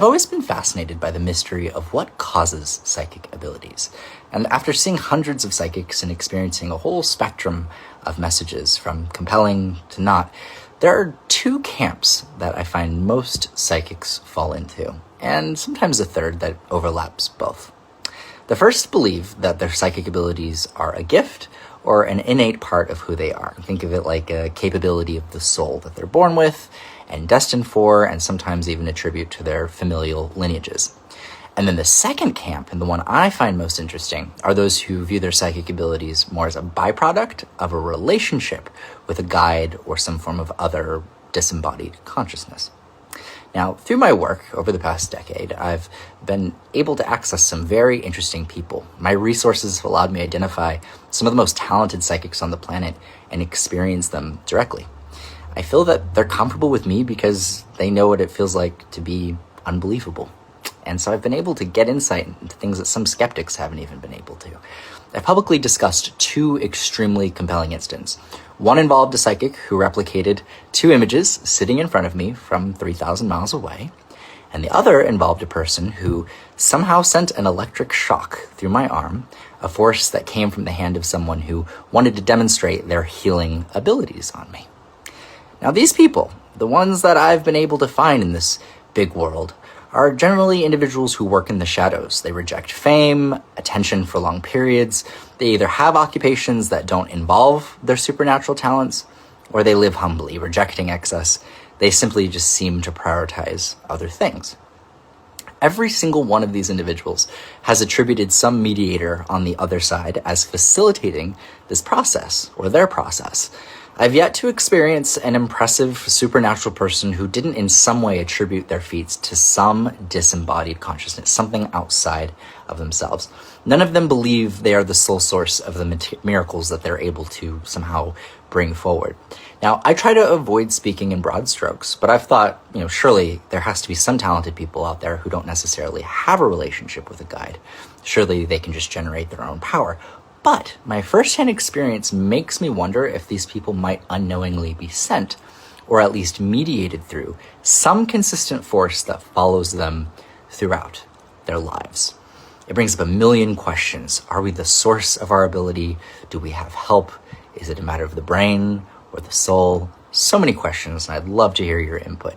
I've always been fascinated by the mystery of what causes psychic abilities. And after seeing hundreds of psychics and experiencing a whole spectrum of messages from compelling to not, there are two camps that I find most psychics fall into, and sometimes a third that overlaps both. The first believe that their psychic abilities are a gift or an innate part of who they are. Think of it like a capability of the soul that they're born with and destined for, and sometimes even attribute to their familial lineages. And then the second camp, and the one I find most interesting, are those who view their psychic abilities more as a byproduct of a relationship with a guide or some form of other disembodied consciousness. Now, through my work over the past decade, I've been able to access some very interesting people. My resources have allowed me to identify some of the most talented psychics on the planet and experience them directly. I feel that they're comfortable with me because they know what it feels like to be unbelievable. And so I've been able to get insight into things that some skeptics haven't even been able to. I've publicly discussed two extremely compelling incidents. One involved a psychic who replicated two images sitting in front of me from 3,000 miles away, and the other involved a person who somehow sent an electric shock through my arm, a force that came from the hand of someone who wanted to demonstrate their healing abilities on me. Now, these people, the ones that I've been able to find in this big world, are generally individuals who work in the shadows. They reject fame, attention for long periods. They either have occupations that don't involve their supernatural talents, or they live humbly, rejecting excess. They simply just seem to prioritize other things. Every single one of these individuals has attributed some mediator on the other side as facilitating this process, or their process. I've yet to experience an impressive supernatural person who didn't in some way attribute their feats to some disembodied consciousness, something outside of themselves. None of them believe they are the sole source of the miracles that they're able to somehow bring forward. Now, I try to avoid speaking in broad strokes, but I've thought, surely there has to be some talented people out there who don't necessarily have a relationship with a guide. Surely they can just generate their own power. But my firsthand experience makes me wonder if these people might unknowingly be sent, or at least mediated through, some consistent force that follows them throughout their lives. It brings up a million questions. Are we the source of our ability? Do we have help? Is it a matter of the brain or the soul? So many questions, and I'd love to hear your input.